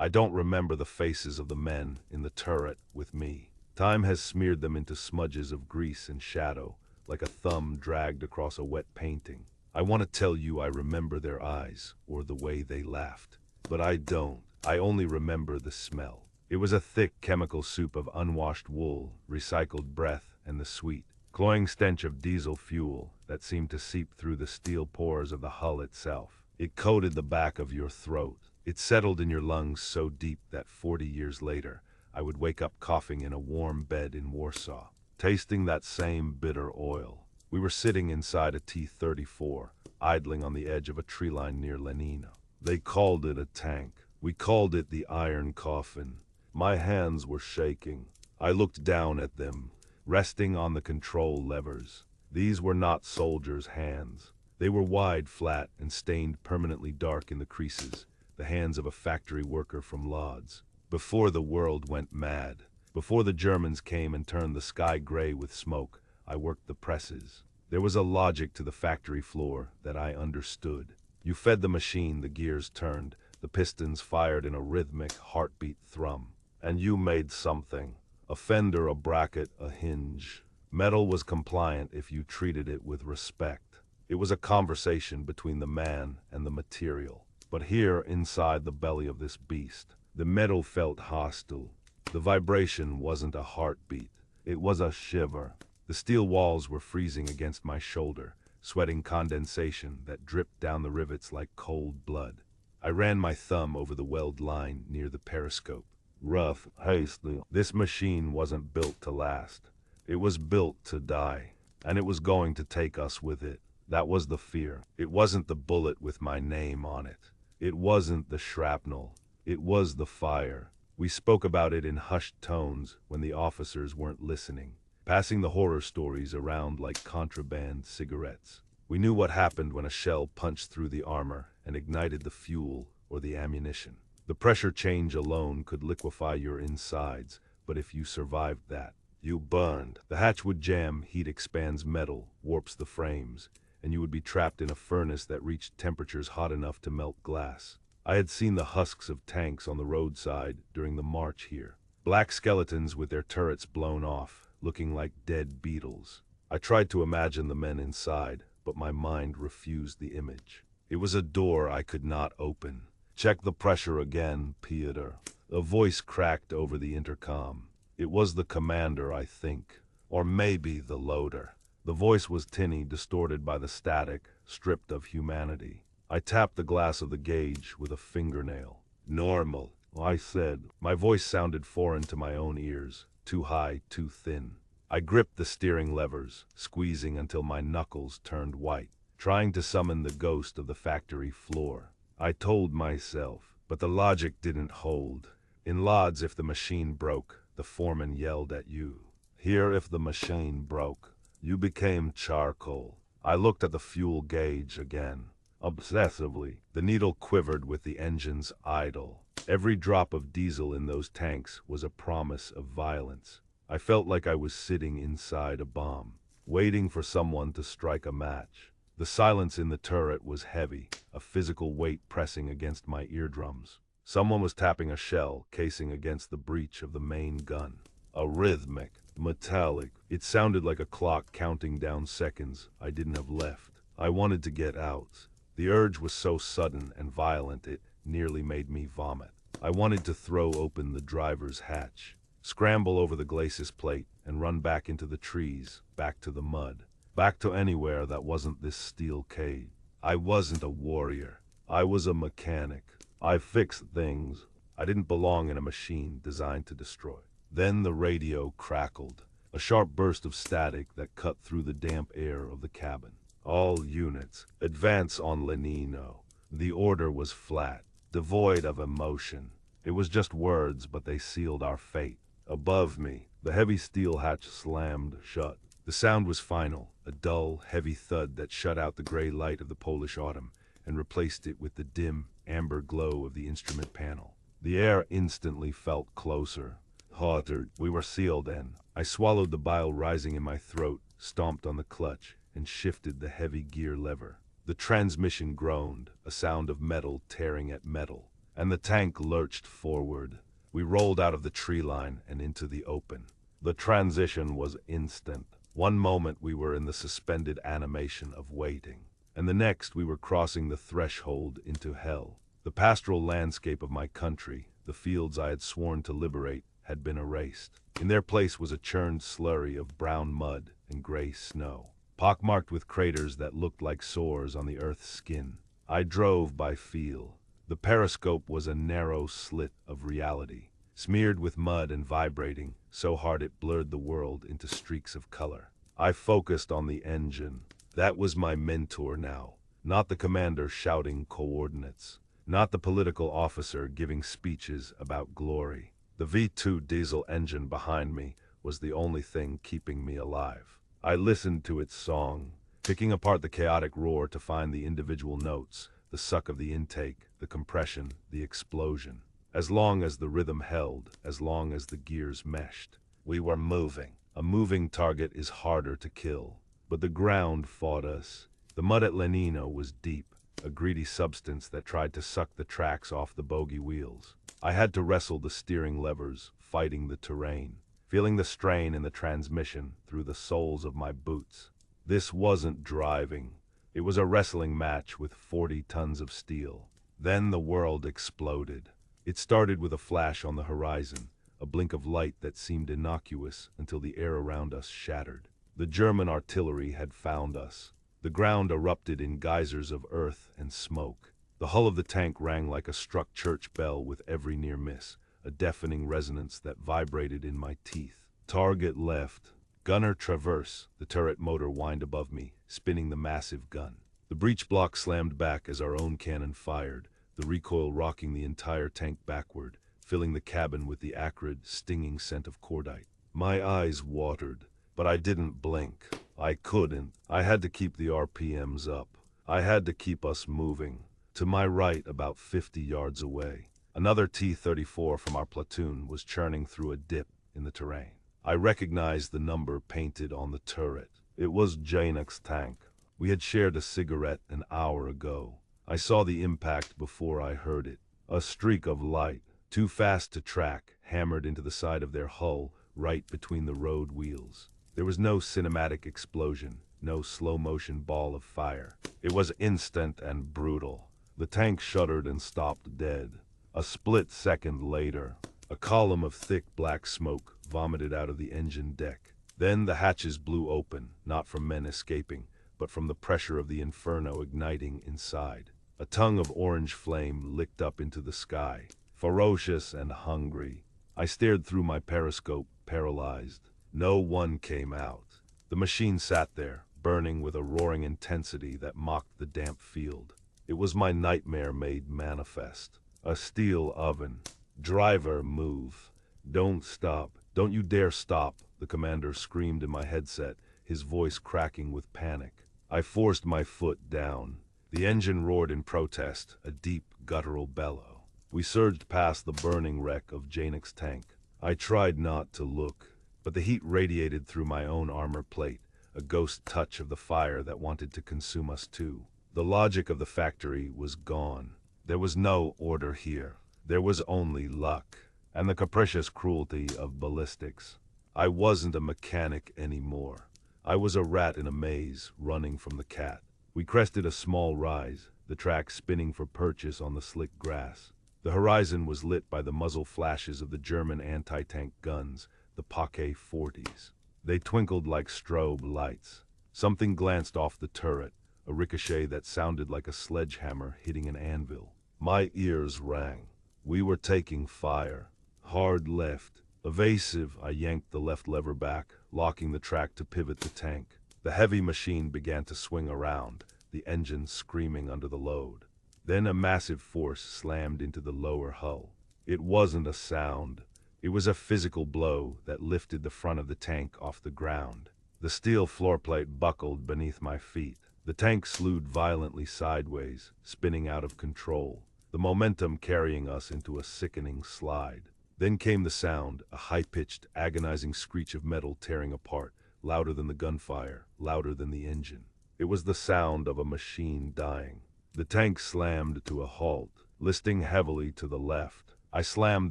I don't remember the faces of the men in the turret with me. Time has smeared them into smudges of grease and shadow, like a thumb dragged across a wet painting. I want to tell you I remember their eyes, or the way they laughed. But I don't. I only remember the smell. It was a thick chemical soup of unwashed wool, recycled breath, and the sweet, cloying stench of diesel fuel that seemed to seep through the steel pores of the hull itself. It coated the back of your throat. It settled in your lungs so deep that 40 years later, I would wake up coughing in a warm bed in Warsaw, tasting that same bitter oil. We were sitting inside a T-34, idling on the edge of a tree line near Lenino. They called it a tank. We called it the Iron Coffin. My hands were shaking. I looked down at them, resting on the control levers. These were not soldiers' hands. They were wide, flat, and stained permanently dark in the creases, the hands of a factory worker from Lodz. Before the world went mad, before the Germans came and turned the sky gray with smoke, I worked the presses. There was a logic to the factory floor that I understood. You fed the machine, the gears turned, the pistons fired in a rhythmic heartbeat thrum. And you made something. A fender, a bracket, a hinge. Metal was compliant if you treated it with respect. It was a conversation between the man and the material. But here, inside the belly of this beast, the metal felt hostile. The vibration wasn't a heartbeat. It was a shiver. The steel walls were freezing against my shoulder, sweating condensation that dripped down the rivets like cold blood. I ran my thumb over the weld line near the periscope. Rough, hasty. This machine wasn't built to last. It was built to die. And it was going to take us with it. That was the fear. It wasn't the bullet with my name on it. It wasn't the shrapnel. It was the fire. We spoke about it in hushed tones when the officers weren't listening, passing the horror stories around like contraband cigarettes. We knew what happened when a shell punched through the armor and ignited the fuel or the ammunition. The pressure change alone could liquefy your insides, but if you survived that, you burned. The hatch would jam, heat expands metal, warps the frames, and you would be trapped in a furnace that reached temperatures hot enough to melt glass. I had seen the husks of tanks on the roadside during the march here. Black skeletons with their turrets blown off, looking like dead beetles. I tried to imagine the men inside, but my mind refused the image. It was a door I could not open. Check the pressure again, Peter. A voice cracked over the intercom. It was the commander, I think. Or maybe the loader. The voice was tinny, distorted by the static, stripped of humanity. I tapped the glass of the gauge with a fingernail. Normal, I said. My voice sounded foreign to my own ears. Too high, too thin. I gripped the steering levers, squeezing until my knuckles turned white, trying to summon the ghost of the factory floor. I told myself, but the logic didn't hold. In Lodz, if the machine broke, the foreman yelled at you. Here, if the machine broke, you became charcoal. I looked at the fuel gauge again. Obsessively, the needle quivered with the engines idle. Every drop of diesel in those tanks was a promise of violence. I felt like I was sitting inside a bomb, waiting for someone to strike a match. The silence in the turret was heavy, a physical weight pressing against my eardrums. Someone was tapping a shell casing against the breech of the main gun. A rhythmic, metallic. It sounded like a clock counting down seconds I didn't have left. I wanted to get out. The urge was so sudden and violent it nearly made me vomit. I wanted to throw open the driver's hatch, scramble over the glacis plate, and run back into the trees, back to the mud, back to anywhere that wasn't this steel cage. I wasn't a warrior. I was a mechanic. I fixed things. I didn't belong in a machine designed to destroy. Then the radio crackled, a sharp burst of static that cut through the damp air of the cabin. All units, advance on Lenino. The order was flat, devoid of emotion. It was just words, but they sealed our fate. Above me, the heavy steel hatch slammed shut. The sound was final, a dull, heavy thud that shut out the gray light of the Polish autumn and replaced it with the dim, amber glow of the instrument panel. The air instantly felt closer, hotter. We were sealed in. I swallowed the bile rising in my throat, stomped on the clutch, and shifted the heavy gear lever. The transmission groaned, a sound of metal tearing at metal. and the tank lurched forward. We rolled out of the tree line and into the open. The transition was instant. One moment we were in the suspended animation of waiting, and the next we were crossing the threshold into hell. The pastoral landscape of my country, the fields I had sworn to liberate, had been erased. In their place was a churned slurry of brown mud and gray snow, pockmarked with craters that looked like sores on the earth's skin. I drove by feel. The periscope was a narrow slit of reality, smeared with mud and vibrating so hard it blurred the world into streaks of color. I focused on the engine. That was my mentor now, not the commander shouting coordinates, not the political officer giving speeches about glory. The V2 diesel engine behind me was the only thing keeping me alive. I listened to its song, picking apart the chaotic roar to find the individual notes, the suck of the intake, the compression, the explosion. As long as the rhythm held, as long as the gears meshed, we were moving. A moving target is harder to kill, but the ground fought us. The mud at Lenino was deep, a greedy substance that tried to suck the tracks off the bogie wheels. I had to wrestle the steering levers, fighting the terrain, feeling the strain in the transmission through the soles of my boots. This wasn't driving. It was a wrestling match with 40 tons of steel. Then the world exploded. It started with a flash on the horizon, a blink of light that seemed innocuous until the air around us shattered. The German artillery had found us. The ground erupted in geysers of earth and smoke. The hull of the tank rang like a struck church bell with every near miss, a deafening resonance that vibrated in my teeth. Target left. Gunner traverse. The turret motor whined above me, spinning the massive gun. The breech block slammed back as our own cannon fired, the recoil rocking the entire tank backward, filling the cabin with the acrid, stinging scent of cordite. My eyes watered, but I didn't blink. I couldn't. I had to keep the RPMs up. I had to keep us moving. To my right, about 50 yards away, another T-34 from our platoon was churning through a dip in the terrain. I recognized the number painted on the turret. It was Januk's tank. We had shared a cigarette an hour ago. I saw the impact before I heard it. A streak of light, too fast to track, hammered into the side of their hull right between the road wheels. There was no cinematic explosion, no slow-motion ball of fire. It was instant and brutal. The tank shuddered and stopped dead. A split second later, a column of thick black smoke vomited out of the engine deck. Then the hatches blew open, not from men escaping, but from the pressure of the inferno igniting inside. A tongue of orange flame licked up into the sky, ferocious and hungry. I stared through my periscope, paralyzed. No one came out. The machine sat there, burning with a roaring intensity that mocked the damp field. It was my nightmare made manifest. A steel oven. Driver, move. Don't stop. Don't you dare stop, the commander screamed in my headset, his voice cracking with panic. I forced my foot down. The engine roared in protest, a deep, guttural bellow. We surged past the burning wreck of Januk's tank. I tried not to look, but the heat radiated through my own armor plate, a ghost touch of the fire that wanted to consume us too. The logic of the factory was gone. There was no order here. There was only luck, and the capricious cruelty of ballistics. I wasn't a mechanic anymore. I was a rat in a maze, running from the cat. We crested a small rise, the track spinning for purchase on the slick grass. The horizon was lit by the muzzle flashes of the German anti-tank guns, the Paquet 40s. They twinkled like strobe lights. Something glanced off the turret, a ricochet that sounded like a sledgehammer hitting an anvil. My ears rang. We were taking fire. Hard left. Evasive, I yanked the left lever back, locking the track to pivot the tank. The heavy machine began to swing around, the engine screaming under the load. Then a massive force slammed into the lower hull. It wasn't a sound. It was a physical blow that lifted the front of the tank off the ground. The steel floor plate buckled beneath my feet. The tank slewed violently sideways, spinning out of control, the momentum carrying us into a sickening slide. Then came the sound, a high-pitched, agonizing screech of metal tearing apart, louder than the gunfire, louder than the engine. It was the sound of a machine dying. The tank slammed to a halt, listing heavily to the left. I slammed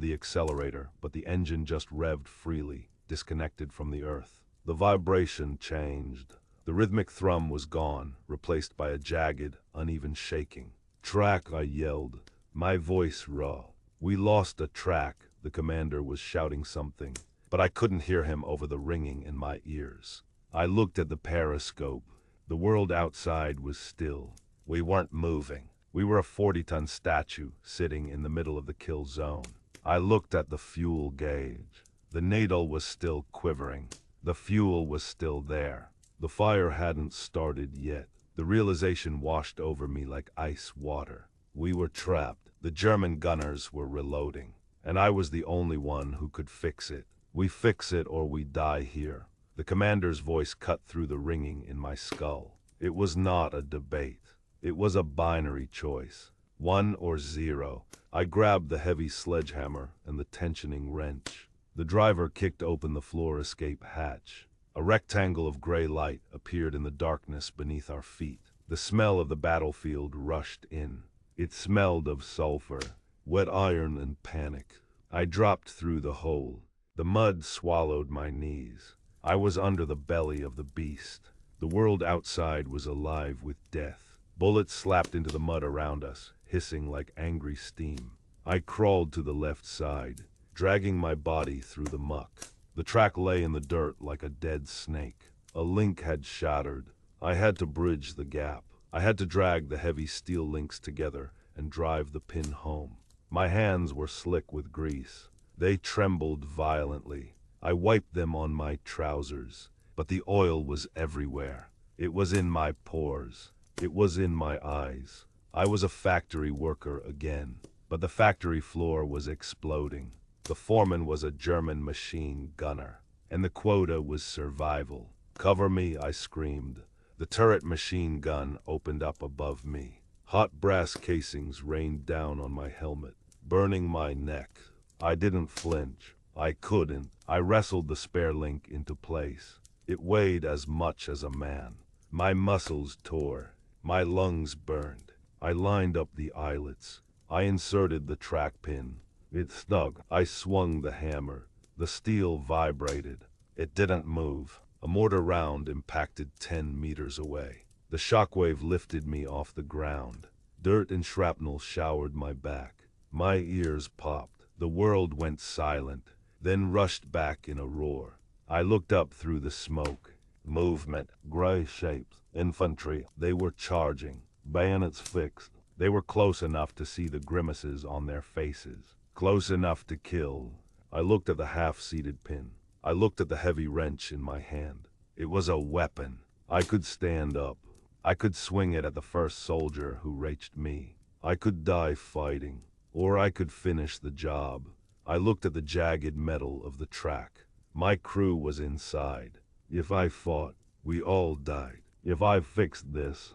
the accelerator, but the engine just revved freely, disconnected from the earth. The vibration changed. The rhythmic thrum was gone, replaced by a jagged, uneven shaking. "Track," I yelled, my voice raw. "We lost a track," the commander was shouting something, but I couldn't hear him over the ringing in my ears. I looked at the periscope. The world outside was still. We weren't moving. We were a 40-ton statue sitting in the middle of the kill zone. I looked at the fuel gauge. The needle was still quivering. The fuel was still there. The fire hadn't started yet. The realization washed over me like ice water. We were trapped. The German gunners were reloading, and I was the only one who could fix it. "We fix it or we die here." The commander's voice cut through the ringing in my skull. It was not a debate. It was a binary choice. 1 or 0. I grabbed the heavy sledgehammer and the tensioning wrench. The driver kicked open the floor escape hatch. A rectangle of gray light appeared in the darkness beneath our feet. The smell of the battlefield rushed in. It smelled of sulfur, wet iron, and panic. I dropped through the hole. The mud swallowed my knees. I was under the belly of the beast. The world outside was alive with death. Bullets slapped into the mud around us, hissing like angry steam. I crawled to the left side, dragging my body through the muck. The track lay in the dirt like a dead snake. A link had shattered. I had to bridge the gap. I had to drag the heavy steel links together and drive the pin home. My hands were slick with grease. They trembled violently. I wiped them on my trousers, but the oil was everywhere. It was in my pores. It was in my eyes. I was a factory worker again, but the factory floor was exploding. The foreman was a German machine gunner, and the quota was survival. "Cover me," I screamed. The turret machine gun opened up above me. Hot brass casings rained down on my helmet, burning my neck. I didn't flinch. I couldn't. I wrestled the spare link into place. It weighed as much as a man. My muscles tore. My lungs burned. I lined up the eyelets. I inserted the track pin. It stuck. I swung the hammer. The steel vibrated. It didn't move. A mortar round impacted 10 meters away. The shockwave lifted me off the ground. Dirt and shrapnel showered my back. My ears popped. The world went silent, then rushed back in a roar. I looked up through the smoke. Movement. Gray shapes. Infantry. They were charging. Bayonets fixed. They were close enough to see the grimaces on their faces. Close enough to kill. I looked at the half-seated pin. I looked at the heavy wrench in my hand. It was a weapon. I could stand up. I could swing it at the first soldier who reached me. I could die fighting, or I could finish the job. I looked at the jagged metal of the track. My crew was inside. If I fought, we all died. If I fixed this,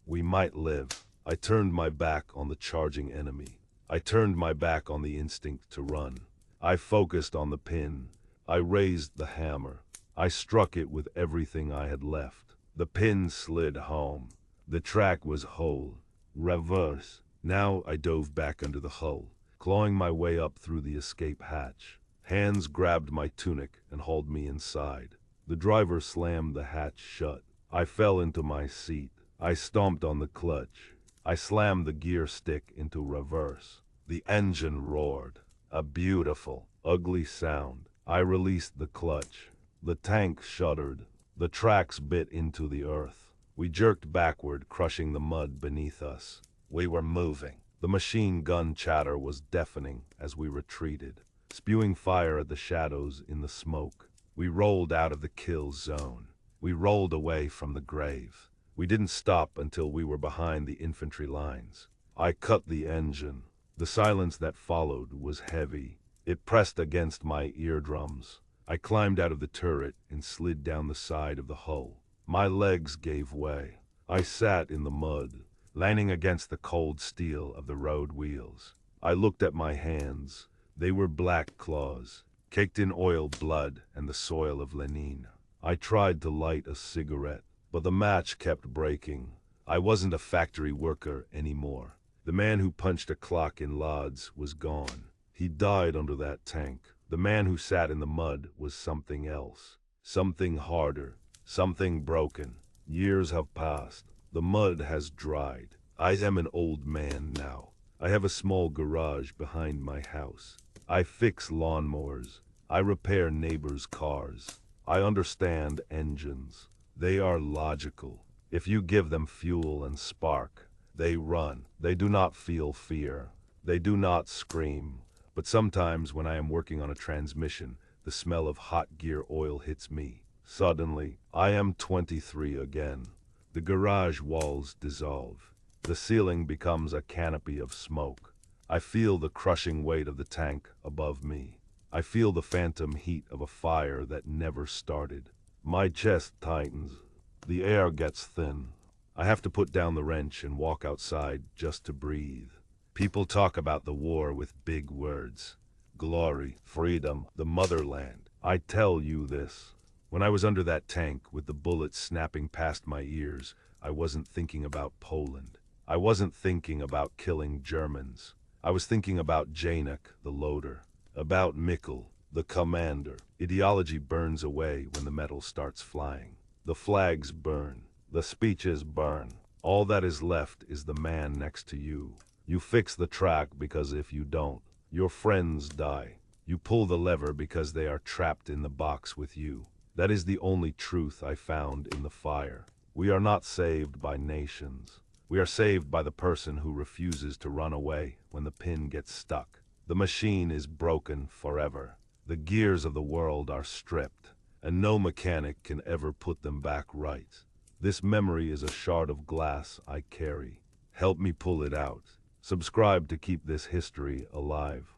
we might live. I turned my back on the charging enemy. I turned my back on the instinct to run. I focused on the pin. I raised the hammer. I struck it with everything I had left. The pin slid home. The track was whole. Reverse. Now I dove back under the hull, clawing my way up through the escape hatch. Hands grabbed my tunic and hauled me inside. The driver slammed the hatch shut. I fell into my seat. I stomped on the clutch. I slammed the gear stick into reverse. The engine roared. A beautiful, ugly sound. I released the clutch. The tank shuddered. The tracks bit into the earth. We jerked backward, crushing the mud beneath us. We were moving. The machine gun chatter was deafening as we retreated, spewing fire at the shadows in the smoke. We rolled out of the kill zone. We rolled away from the grave. We didn't stop until we were behind the infantry lines. I cut the engine. The silence that followed was heavy. It pressed against my eardrums. I climbed out of the turret and slid down the side of the hull. My legs gave way. I sat in the mud, landing against the cold steel of the road wheels. I looked at my hands. They were black claws, caked in oil, blood, and the soil of Lenino. I tried to light a cigarette, but the match kept breaking. I wasn't a factory worker anymore. The man who punched a clock in Lodz was gone. He died under that tank. The man who sat in the mud was something else. Something harder. Something broken. Years have passed. The mud has dried. I am an old man now. I have a small garage behind my house. I fix lawnmowers. I repair neighbors' cars. I understand engines. They are logical. If you give them fuel and spark, they run. They do not feel fear. They do not scream. But sometimes when I am working on a transmission, the smell of hot gear oil hits me. Suddenly, I am 23 again. The garage walls dissolve. The ceiling becomes a canopy of smoke. I feel the crushing weight of the tank above me. I feel the phantom heat of a fire that never started. My chest tightens. The air gets thin. I have to put down the wrench and walk outside just to breathe. People talk about the war with big words. Glory, freedom, the motherland. I tell you this. When I was under that tank with the bullets snapping past my ears, I wasn't thinking about Poland. I wasn't thinking about killing Germans. I was thinking about Janek, the loader. About Mikkel, the commander. Ideology burns away when the metal starts flying. The flags burn. The speeches burn. All that is left is the man next to you. You fix the track because if you don't, your friends die. You pull the lever because they are trapped in the box with you. That is the only truth I found in the fire. We are not saved by nations. We are saved by the person who refuses to run away when the pin gets stuck. The machine is broken forever. The gears of the world are stripped, and no mechanic can ever put them back right. This memory is a shard of glass I carry. Help me pull it out. Subscribe to keep this history alive.